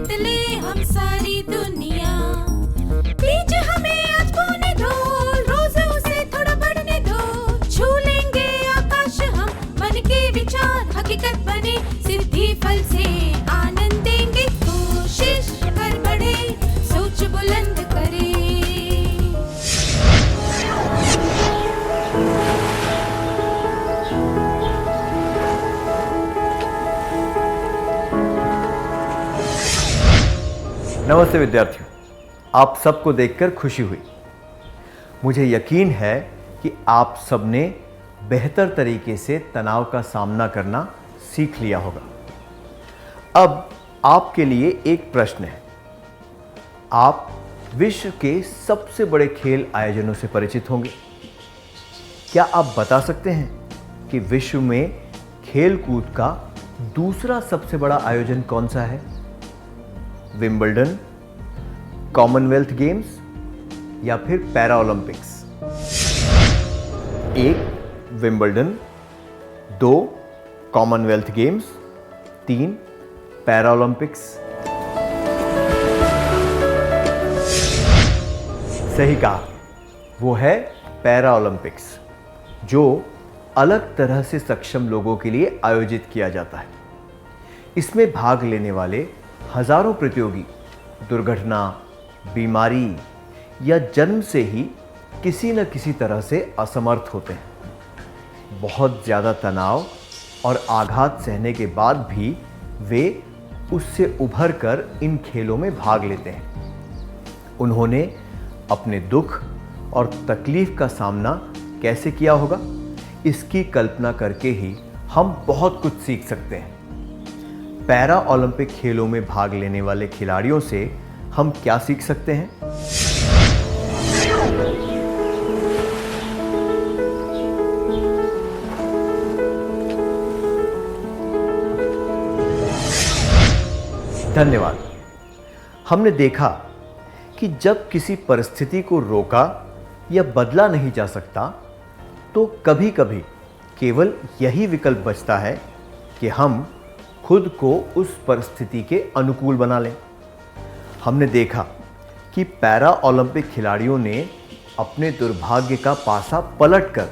जीत ले हम सारी दुनिया। बीच हमें आज बोने दो, रोज उसे थोड़ा बढ़ने दो। छू लेंगे आकाश हम, मन के विचार हकीकत बने। सिद्धि फल से आनंद देंगे, कोशिश कर बढ़े, सोच बुलंद करे। नमस्ते विद्यार्थियों, आप सबको देखकर खुशी हुई। मुझे यकीन है कि आप सबने बेहतर तरीके से तनाव का सामना करना सीख लिया होगा। अब आपके लिए एक प्रश्न है। आप विश्व के सबसे बड़े खेल आयोजनों से परिचित होंगे। क्या आप बता सकते हैं कि विश्व में खेल कूद का दूसरा सबसे बड़ा आयोजन कौन सा है? विंबलडन, कॉमनवेल्थ गेम्स या फिर para Olympics? 1 Wimbledon, 2 Commonwealth games, 3 para Olympics. सही कहा, वो है पैरा ओलंपिक्स, जो अलग तरह से सक्षम लोगों के लिए आयोजित किया जाता है। इसमें भाग लेने वाले हजारों प्रतियोगी दुर्घटना, बीमारी या जन्म से ही किसी न किसी तरह से असमर्थ होते हैं। बहुत ज़्यादा तनाव और आघात सहने के बाद भी वे उससे उभर कर इन खेलों में भाग लेते हैं। उन्होंने अपने दुख और तकलीफ का सामना कैसे किया होगा, इसकी कल्पना करके ही हम बहुत कुछ सीख सकते हैं। पैरा ओलंपिक खेलों में भाग लेने वाले खिलाड़ियों से हम क्या सीख सकते हैं? धन्यवाद। हमने देखा कि जब किसी परिस्थिति को रोका या बदला नहीं जा सकता, तो कभी-कभी केवल यही विकल्प बचता है कि हम खुद को उस परिस्थिति के अनुकूल बना लें। हमने देखा कि पैरा ओलंपिक खिलाड़ियों ने अपने दुर्भाग्य का पासा पलटकर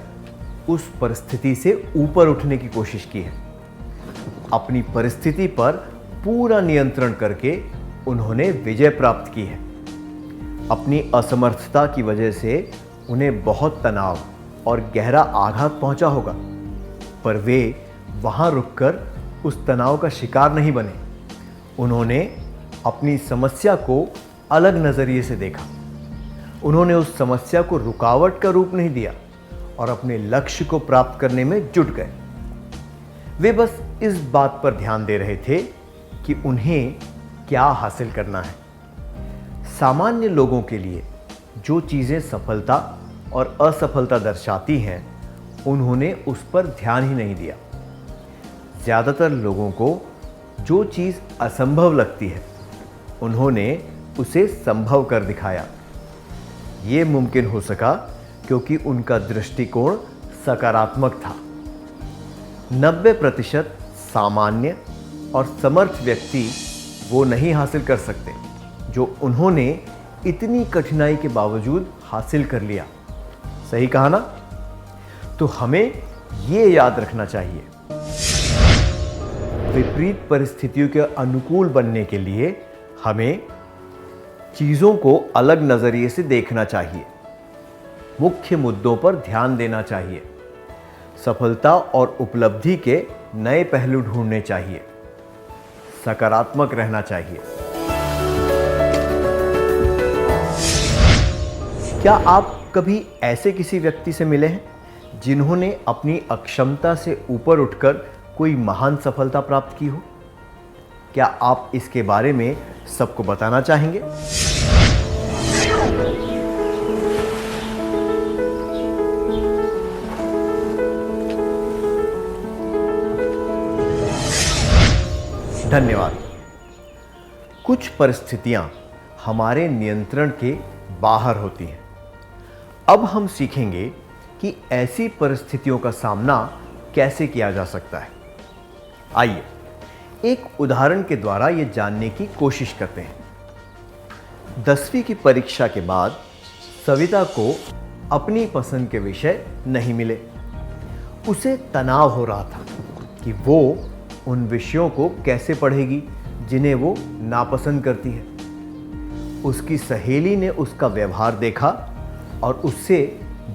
उस परिस्थिति से ऊपर उठने की कोशिश की है। अपनी परिस्थिति पर पूरा नियंत्रण करके उन्होंने विजय प्राप्त की है। अपनी असमर्थता की वजह से उन्हें बहुत तनाव और गहरा आघात पहुंचा होगा, पर वे वहां रुककर उस तनाव का शिकार नहीं बने। उन्होंने अपनी समस्या को अलग नजरिए से देखा। उन्होंने उस समस्या को रुकावट का रूप नहीं दिया और अपने लक्ष्य को प्राप्त करने में जुट गए। वे बस इस बात पर ध्यान दे रहे थे कि उन्हें क्या हासिल करना है। सामान्य लोगों के लिए जो चीजें सफलता और असफलता दर्शाती हैं, उन्होंने उस पर ध्यान ही नहीं दिया। ज्यादातर लोगों को जो चीज असंभव लगती है, उन्होंने उसे संभव कर दिखाया। ये मुमकिन हो सका क्योंकि उनका दृष्टिकोण सकारात्मक था। 90% सामान्य और समर्थ व्यक्ति वो नहीं हासिल कर सकते जो उन्होंने इतनी कठिनाई के बावजूद हासिल कर लिया। सही कहा ना? तो हमें ये याद रखना चाहिए, विपरीत परिस्थितियों के अनुकूल बनने के लिए हमें चीजों को अलग नजरिए से देखना चाहिए, मुख्य मुद्दों पर ध्यान देना चाहिए, सफलता और उपलब्धि के नए पहलू ढूंढने चाहिए, सकारात्मक रहना चाहिए। क्या आप कभी ऐसे किसी व्यक्ति से मिले हैं जिन्होंने अपनी अक्षमता से ऊपर उठकर कोई महान सफलता प्राप्त की हो? क्या आप इसके बारे में सबको बताना चाहेंगे? धन्यवाद। कुछ परिस्थितियां हमारे नियंत्रण के बाहर होती हैं। अब हम सीखेंगे कि ऐसी परिस्थितियों का सामना कैसे किया जा सकता है। आइए एक उदाहरण के द्वारा ये जानने की कोशिश करते हैं। 10वीं की परीक्षा के बाद सविता को अपनी पसंद के विषय नहीं मिले। उसे तनाव हो रहा था कि वो उन विषयों को कैसे पढ़ेगी जिन्हें वो नापसंद करती है। उसकी सहेली ने उसका व्यवहार देखा और उससे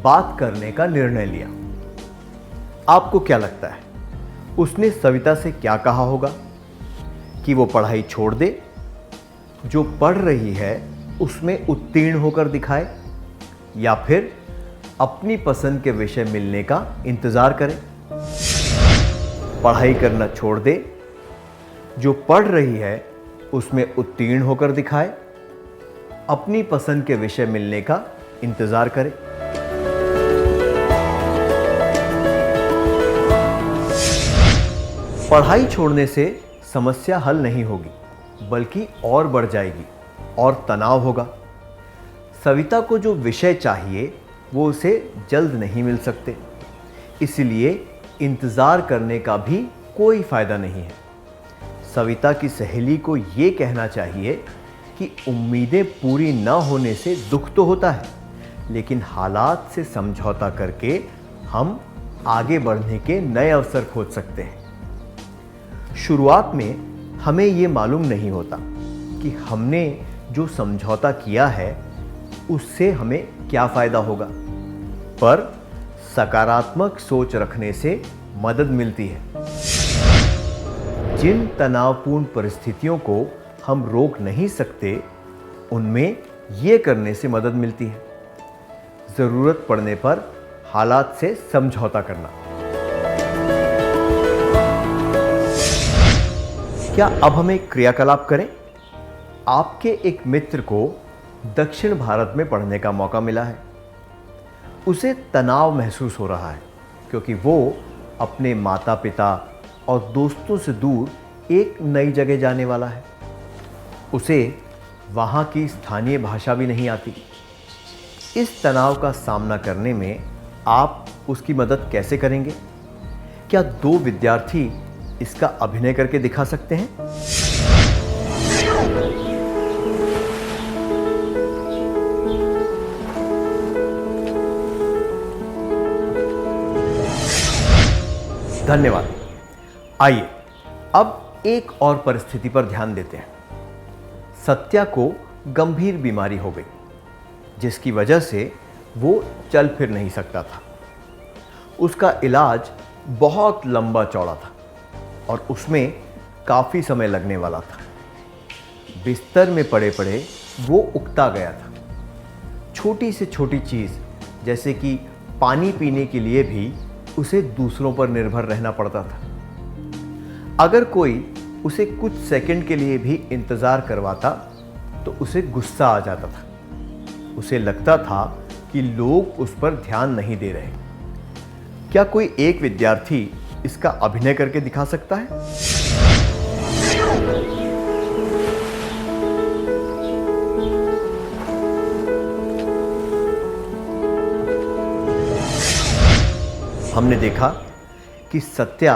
बात करने का निर्णय लिया। आपको क्या लगता है, उसने सविता से क्या कहा होगा? कि वो पढ़ाई छोड़ दे, जो पढ़ रही है उसमें उत्तीर्ण होकर दिखाए, या फिर अपनी पसंद के विषय मिलने का इंतजार करे? पढ़ाई करना छोड़ दे, जो पढ़ रही है उसमें उत्तीर्ण होकर दिखाए, अपनी पसंद के विषय मिलने का इंतजार करे। पढ़ाई छोड़ने से समस्या हल नहीं होगी, बल्कि और बढ़ जाएगी और तनाव होगा। सविता को जो विषय चाहिए वो उसे जल्द नहीं मिल सकते, इसलिए इंतज़ार करने का भी कोई फ़ायदा नहीं है। सविता की सहेली को ये कहना चाहिए कि उम्मीदें पूरी न होने से दुख तो होता है, लेकिन हालात से समझौता करके हम आगे बढ़ने के नए अवसर खोज सकते हैं। शुरुआत में हमें ये मालूम नहीं होता कि हमने जो समझौता किया है उससे हमें क्या फ़ायदा होगा, पर सकारात्मक सोच रखने से मदद मिलती है। जिन तनावपूर्ण परिस्थितियों को हम रोक नहीं सकते, उनमें ये करने से मदद मिलती है। ज़रूरत पड़ने पर हालात से समझौता करना। क्या अब हम एक क्रियाकलाप करें? आपके एक मित्र को दक्षिण भारत में पढ़ने का मौका मिला है। उसे तनाव महसूस हो रहा है क्योंकि वो अपने माता पिता और दोस्तों से दूर एक नई जगह जाने वाला है। उसे वहाँ की स्थानीय भाषा भी नहीं आती। इस तनाव का सामना करने में आप उसकी मदद कैसे करेंगे? क्या दो विद्यार्थी इसका अभिनय करके दिखा सकते हैं? धन्यवाद। आइए अब एक और परिस्थिति पर ध्यान देते हैं। सत्या को गंभीर बीमारी हो गई, जिसकी वजह से वो चल फिर नहीं सकता था। उसका इलाज बहुत लंबा चौड़ा था और उसमें काफ़ी समय लगने वाला था। बिस्तर में पड़े पड़े वो उकता गया था। छोटी से छोटी चीज़ जैसे कि पानी पीने के लिए भी उसे दूसरों पर निर्भर रहना पड़ता था। अगर कोई उसे कुछ सेकंड के लिए भी इंतज़ार करवाता तो उसे गुस्सा आ जाता था। उसे लगता था कि लोग उस पर ध्यान नहीं दे रहे। क्या कोई एक विद्यार्थी इसका अभिनय करके दिखा सकता है? हमने देखा कि सत्या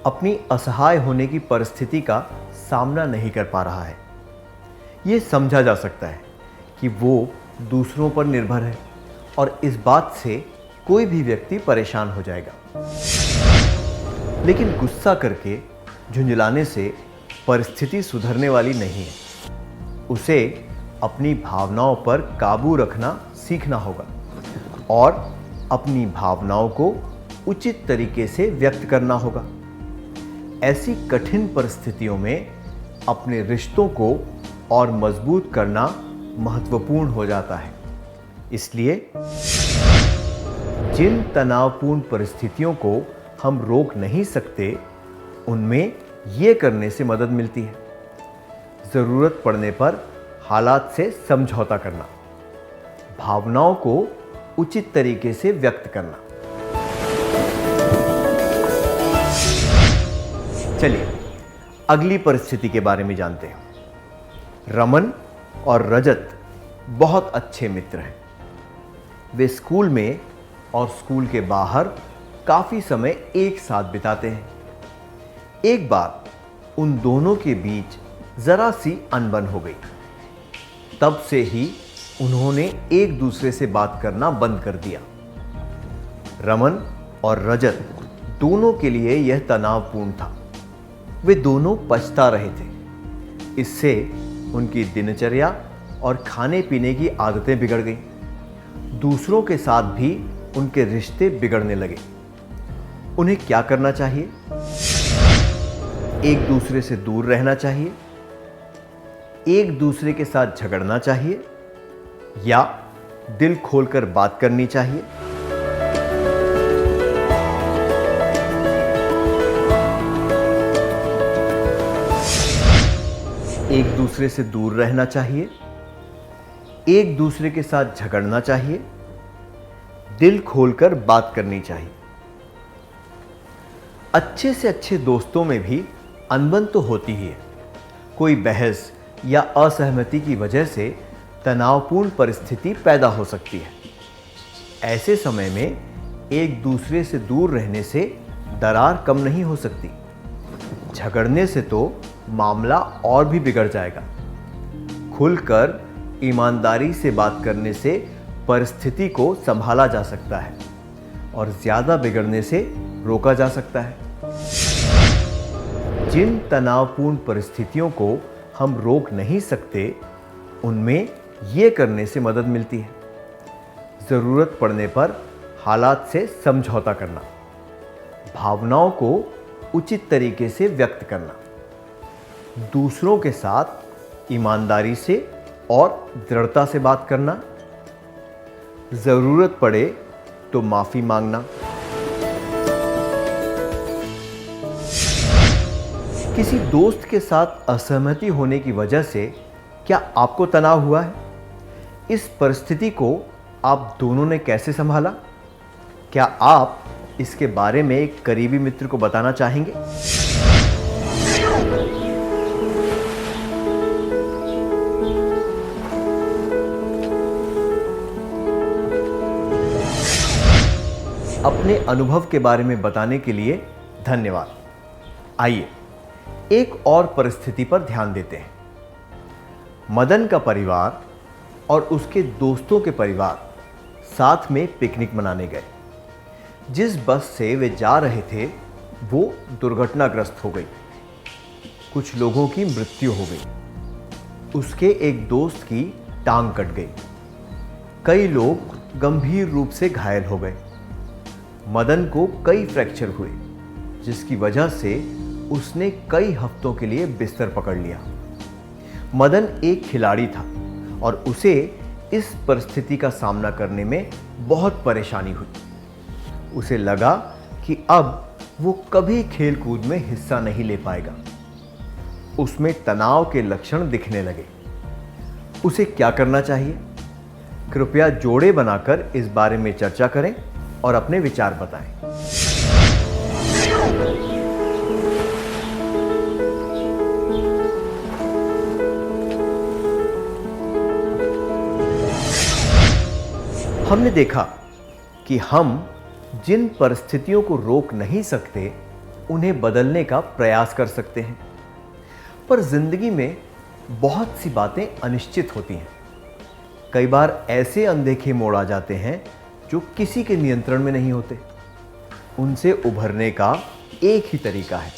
अपनी असहाय होने की परिस्थिति का सामना नहीं कर पा रहा है। ये समझा जा सकता है कि वो दूसरों पर निर्भर है और इस बात से कोई भी व्यक्ति परेशान हो जाएगा। लेकिन गुस्सा करके झुंझलाने से परिस्थिति सुधरने वाली नहीं है। उसे अपनी भावनाओं पर काबू रखना सीखना होगा और अपनी भावनाओं को उचित तरीके से व्यक्त करना होगा। ऐसी कठिन परिस्थितियों में अपने रिश्तों को और मजबूत करना महत्वपूर्ण हो जाता है। इसलिए जिन तनावपूर्ण परिस्थितियों को हम रोक नहीं सकते, उनमें ये करने से मदद मिलती है। ज़रूरत पड़ने पर हालात से समझौता करना, भावनाओं को उचित तरीके से व्यक्त करना। चलिए अगली परिस्थिति के बारे में जानते हैं। रमन और रजत बहुत अच्छे मित्र हैं। वे स्कूल में और स्कूल के बाहर काफ़ी समय एक साथ बिताते हैं। एक बार उन दोनों के बीच जरा सी अनबन हो गई। तब से ही उन्होंने एक दूसरे से बात करना बंद कर दिया। रमन और रजत दोनों के लिए यह तनावपूर्ण था। वे दोनों पछता रहे थे। इससे उनकी दिनचर्या और खाने पीने की आदतें बिगड़ गईं। दूसरों के साथ भी उनके रिश्ते बिगड़ने लगे। उन्हें क्या करना चाहिए? एक दूसरे से दूर रहना चाहिए, एक दूसरे के साथ झगड़ना चाहिए, या दिल खोलकर बात करनी चाहिए? एक दूसरे से दूर रहना चाहिए, एक दूसरे के साथ झगड़ना चाहिए, दिल खोलकर बात करनी चाहिए। अच्छे से अच्छे दोस्तों में भी अनबन तो होती ही है। कोई बहस या असहमति की वजह से तनावपूर्ण परिस्थिति पैदा हो सकती है। ऐसे समय में एक दूसरे से दूर रहने से दरार कम नहीं हो सकती। झगड़ने से तो मामला और भी बिगड़ जाएगा। खुलकर ईमानदारी से बात करने से परिस्थिति को संभाला जा सकता है और ज्यादा बिगड़ने से रोका जा सकता है। जिन तनावपूर्ण परिस्थितियों को हम रोक नहीं सकते, उनमें ये करने से मदद मिलती है। जरूरत पड़ने पर हालात से समझौता करना, भावनाओं को उचित तरीके से व्यक्त करना, दूसरों के साथ ईमानदारी से और दृढ़ता से बात करना, जरूरत पड़े तो माफी मांगना। किसी दोस्त के साथ असहमति होने की वजह से क्या आपको तनाव हुआ है? इस परिस्थिति को आप दोनों ने कैसे संभाला? क्या आप इसके बारे में एक करीबी मित्र को बताना चाहेंगे? अपने अनुभव के बारे में बताने के लिए धन्यवाद। आइए एक और परिस्थिति पर ध्यान देते हैं। मदन का परिवार और उसके दोस्तों के परिवार साथ में पिकनिक मनाने गए। जिस बस से वे जा रहे थे वो दुर्घटनाग्रस्त हो गई। कुछ लोगों की मृत्यु हो गई। उसके एक दोस्त की टांग कट गई। कई लोग गंभीर रूप से घायल हो गए। मदन को कई फ्रैक्चर हुए, जिसकी वजह से उसने कई हफ्तों के लिए बिस्तर पकड़ लिया। मदन एक खिलाड़ी था और उसे इस परिस्थिति का सामना करने में बहुत परेशानी हुई। उसे लगा कि अब वो कभी खेल कूद में हिस्सा नहीं ले पाएगा। उसमें तनाव के लक्षण दिखने लगे। उसे क्या करना चाहिए? कृपया जोड़े बनाकर इस बारे में चर्चा करें और अपने विचार बताएं। हमने देखा कि हम जिन परिस्थितियों को रोक नहीं सकते, उन्हें बदलने का प्रयास कर सकते हैं। पर जिंदगी में बहुत सी बातें अनिश्चित होती हैं। कई बार ऐसे अनदेखे मोड़ आ जाते हैं जो किसी के नियंत्रण में नहीं होते। उनसे उभरने का एक ही तरीका है,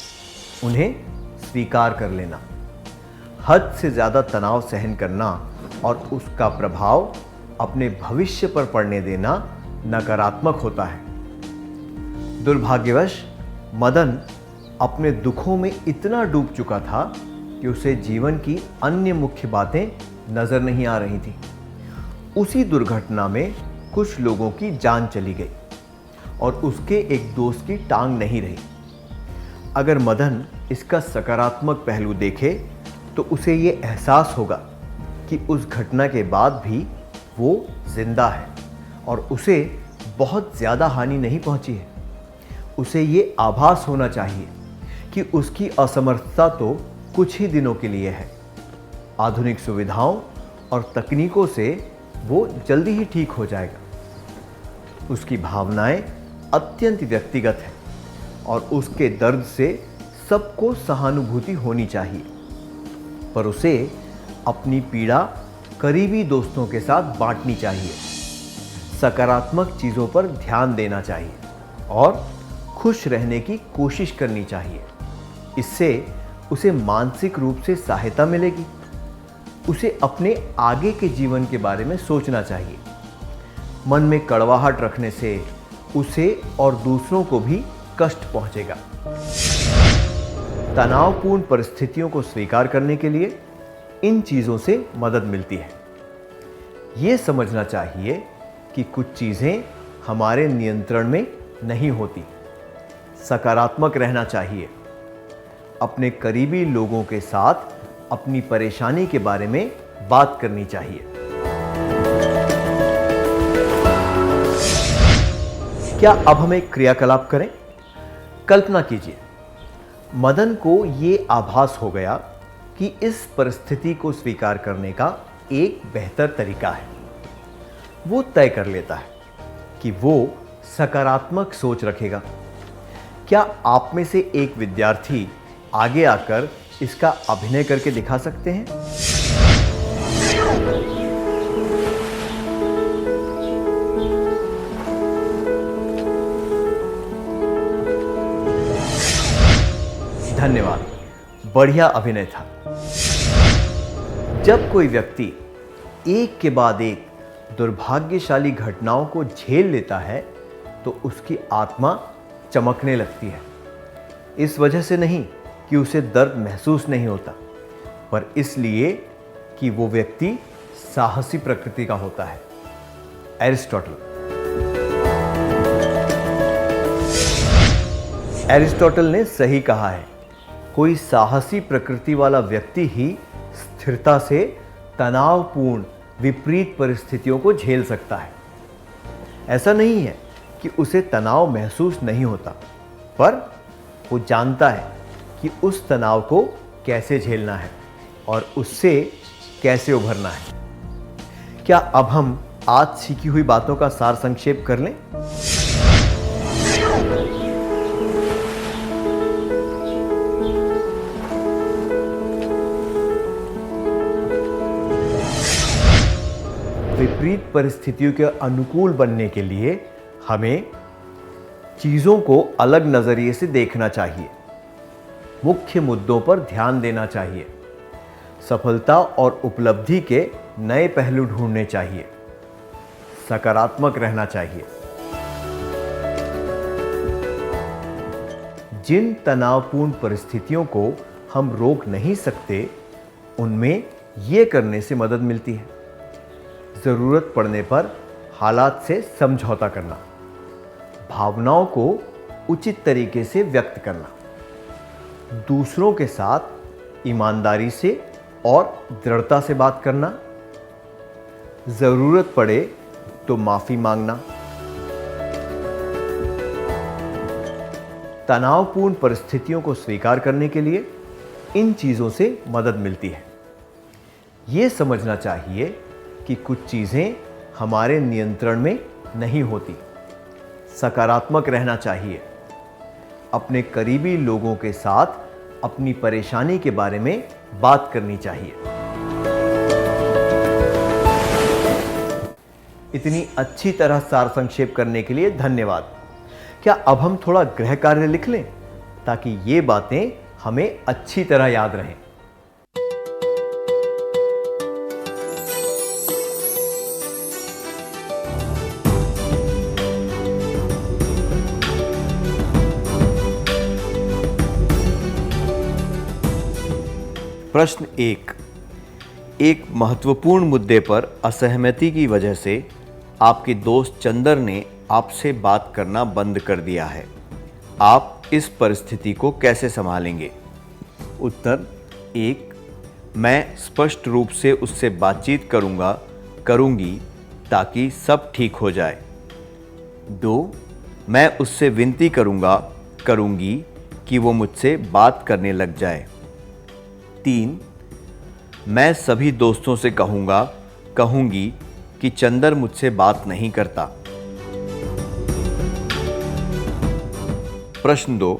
उन्हें स्वीकार कर लेना। हद से ज़्यादा तनाव सहन करना और उसका प्रभाव अपने भविष्य पर पड़ने देना नकारात्मक होता है। दुर्भाग्यवश मदन अपने दुखों में इतना डूब चुका था कि उसे जीवन की अन्य मुख्य बातें नजर नहीं आ रही थी। उसी दुर्घटना में कुछ लोगों की जान चली गई और उसके एक दोस्त की टांग नहीं रही। अगर मदन इसका सकारात्मक पहलू देखे तो उसे ये एहसास होगा कि उस घटना के बाद भी वो जिंदा है और उसे बहुत ज़्यादा हानि नहीं पहुंची है। उसे ये आभास होना चाहिए कि उसकी असमर्थता तो कुछ ही दिनों के लिए है। आधुनिक सुविधाओं और तकनीकों से वो जल्दी ही ठीक हो जाएगा। उसकी भावनाएं अत्यंत व्यक्तिगत हैं और उसके दर्द से सबको सहानुभूति होनी चाहिए, पर उसे अपनी पीड़ा करीबी दोस्तों के साथ बांटनी चाहिए। सकारात्मक चीज़ों पर ध्यान देना चाहिए और खुश रहने की कोशिश करनी चाहिए। इससे उसे मानसिक रूप से सहायता मिलेगी। उसे अपने आगे के जीवन के बारे में सोचना चाहिए। मन में कड़वाहट रखने से उसे और दूसरों को भी कष्ट पहुंचेगा। तनावपूर्ण परिस्थितियों को स्वीकार करने के लिए इन चीज़ों से मदद मिलती है। ये समझना चाहिए कि कुछ चीज़ें हमारे नियंत्रण में नहीं होती। सकारात्मक रहना चाहिए। अपने करीबी लोगों के साथ अपनी परेशानी के बारे में बात करनी चाहिए। क्या अब हम एक क्रियाकलाप करें? कल्पना कीजिए, मदन को ये आभास हो गया कि इस परिस्थिति को स्वीकार करने का एक बेहतर तरीका है। वो तय कर लेता है कि वो सकारात्मक सोच रखेगा। क्या आप में से एक विद्यार्थी आगे आकर इसका अभिनय करके दिखा सकते हैं? धन्यवाद, बढ़िया अभिनय था। जब कोई व्यक्ति एक के बाद एक दुर्भाग्यशाली घटनाओं को झेल लेता है तो उसकी आत्मा चमकने लगती है। इस वजह से नहीं कि उसे दर्द महसूस नहीं होता, पर इसलिए कि वो व्यक्ति साहसी प्रकृति का होता है। एरिस्टोटल ने सही कहा है, कोई साहसी प्रकृति वाला व्यक्ति ही स्थिरता से तनावपूर्ण विपरीत परिस्थितियों को झेल सकता है। ऐसा नहीं है कि उसे तनाव महसूस नहीं होता, पर वो जानता है कि उस तनाव को कैसे झेलना है और उससे कैसे उभरना है। क्या अब हम आज सीखी हुई बातों का सार संक्षेप कर लें? विपरीत परिस्थितियों के अनुकूल बनने के लिए हमें चीज़ों को अलग नज़रिए से देखना चाहिए। मुख्य मुद्दों पर ध्यान देना चाहिए। सफलता और उपलब्धि के नए पहलू ढूंढने चाहिए। सकारात्मक रहना चाहिए। जिन तनावपूर्ण परिस्थितियों को हम रोक नहीं सकते, उनमें यह करने से मदद मिलती है। ज़रूरत पड़ने पर हालात से समझौता करना, भावनाओं को उचित तरीके से व्यक्त करना, दूसरों के साथ ईमानदारी से और दृढ़ता से बात करना, ज़रूरत पड़े तो माफ़ी मांगना। तनावपूर्ण परिस्थितियों को स्वीकार करने के लिए इन चीज़ों से मदद मिलती है। ये समझना चाहिए कि कुछ चीज़ें हमारे नियंत्रण में नहीं होती। सकारात्मक रहना चाहिए। अपने करीबी लोगों के साथ अपनी परेशानी के बारे में बात करनी चाहिए। इतनी अच्छी तरह सार संक्षेप करने के लिए धन्यवाद। क्या अब हम थोड़ा गृह कार्य लिख लें ताकि ये बातें हमें अच्छी तरह याद रहें? प्रश्न 1। एक महत्वपूर्ण मुद्दे पर असहमति की वजह से आपके दोस्त चंदर ने आपसे बात करना बंद कर दिया है। आप इस परिस्थिति को कैसे संभालेंगे? उत्तर 1। मैं स्पष्ट रूप से उससे बातचीत करूंगी ताकि सब ठीक हो जाए। 2। मैं उससे विनती करूंगी कि वो मुझसे बात करने लग जाए। 3। मैं सभी दोस्तों से कहूंगी कि चंदर मुझसे बात नहीं करता। प्रश्न 2।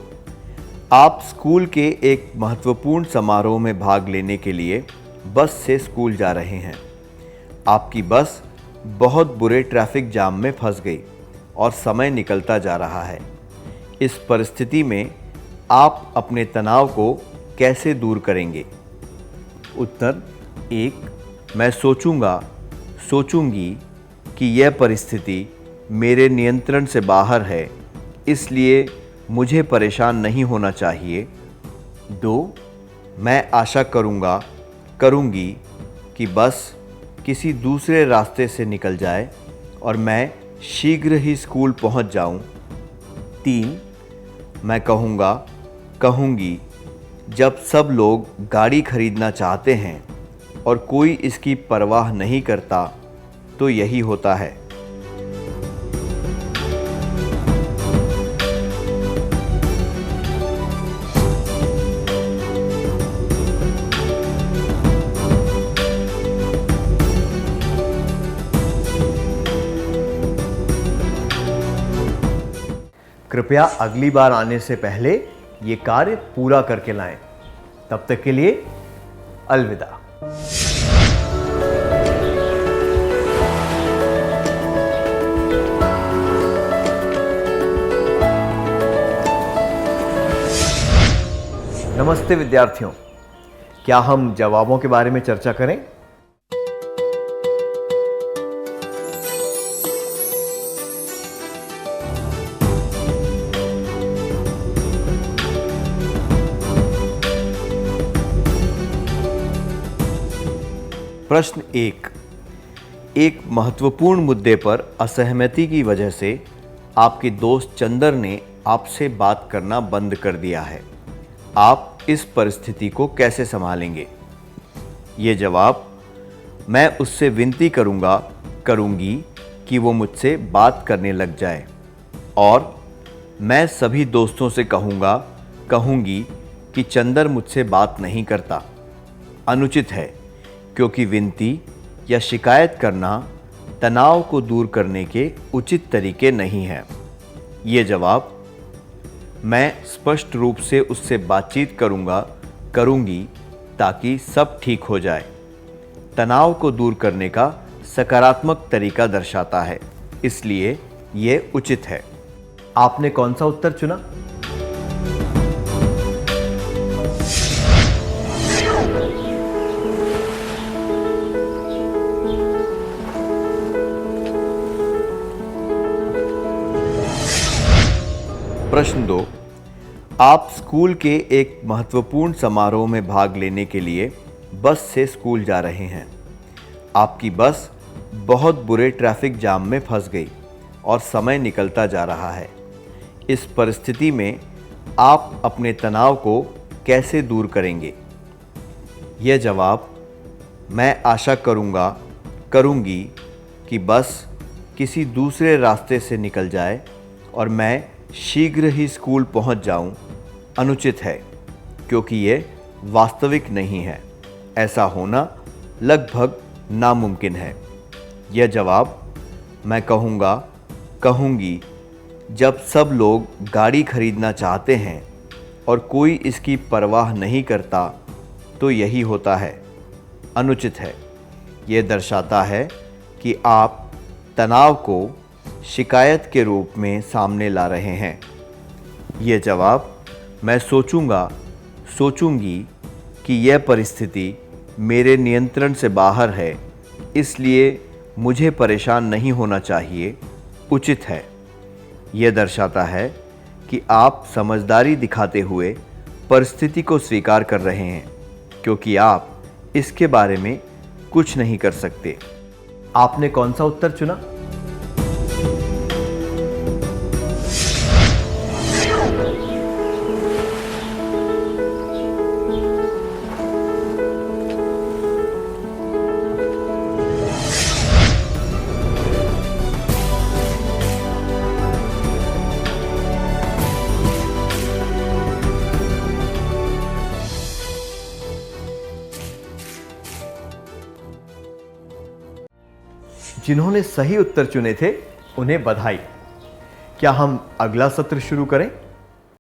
आप स्कूल के एक महत्वपूर्ण समारोह में भाग लेने के लिए बस से स्कूल जा रहे हैं। आपकी बस बहुत बुरे ट्रैफिक जाम में फंस गई और समय निकलता जा रहा है। इस परिस्थिति में आप अपने तनाव को कैसे दूर करेंगे? उत्तर 1, मैं सोचूंगी कि यह परिस्थिति मेरे नियंत्रण से बाहर है, इसलिए मुझे परेशान नहीं होना चाहिए। 2, मैं आशा करूंगी कि बस किसी दूसरे रास्ते से निकल जाए और मैं शीघ्र ही स्कूल पहुंच जाऊं। 3, मैं कहूंगी जब सब लोग गाड़ी खरीदना चाहते हैं और कोई इसकी परवाह नहीं करता, तो यही होता है। कृपया अगली बार आने से पहले ये कार्य पूरा करके लाएं। तब तक के लिए अलविदा। नमस्ते विद्यार्थियों, क्या हम जवाबों के बारे में चर्चा करें? प्रश्न 1, एक महत्वपूर्ण मुद्दे पर असहमति की वजह से आपके दोस्त चंदर ने आपसे बात करना बंद कर दिया है। आप इस परिस्थिति को कैसे संभालेंगे? ये जवाब, मैं उससे विनती करूंगी कि वो मुझसे बात करने लग जाए, और मैं सभी दोस्तों से कहूंगी कि चंदर मुझसे बात नहीं करता। अनुचित है, क्योंकि विनती या शिकायत करना तनाव को दूर करने के उचित तरीके नहीं हैं। ये जवाब, मैं स्पष्ट रूप से उससे बातचीत करूंगी ताकि सब ठीक हो जाए, तनाव को दूर करने का सकारात्मक तरीका दर्शाता है, इसलिए ये उचित है। आपने कौन सा उत्तर चुना? प्रश्न 2, आप स्कूल के एक महत्वपूर्ण समारोह में भाग लेने के लिए बस से स्कूल जा रहे हैं। आपकी बस बहुत बुरे ट्रैफिक जाम में फंस गई और समय निकलता जा रहा है। इस परिस्थिति में आप अपने तनाव को कैसे दूर करेंगे? यह जवाब, मैं आशा करूंगी कि बस किसी दूसरे रास्ते से निकल जाए और मैं शीघ्र ही स्कूल पहुंच जाऊं, अनुचित है, क्योंकि ये वास्तविक नहीं है। ऐसा होना लगभग नामुमकिन है। यह जवाब, मैं कहूंगी जब सब लोग गाड़ी खरीदना चाहते हैं और कोई इसकी परवाह नहीं करता, तो यही होता है। अनुचित है। यह दर्शाता है कि आप तनाव को शिकायत के रूप में सामने ला रहे हैं। ये जवाब, मैं सोचूंगी कि यह परिस्थिति मेरे नियंत्रण से बाहर है, इसलिए मुझे परेशान नहीं होना चाहिए, उचित है। यह दर्शाता है कि आप समझदारी दिखाते हुए परिस्थिति को स्वीकार कर रहे हैं, क्योंकि आप इसके बारे में कुछ नहीं कर सकते। आपने कौन सा उत्तर चुना? जिन्होंने सही उत्तर चुने थे, उन्हें बधाई। क्या हम अगला सत्र शुरू करें?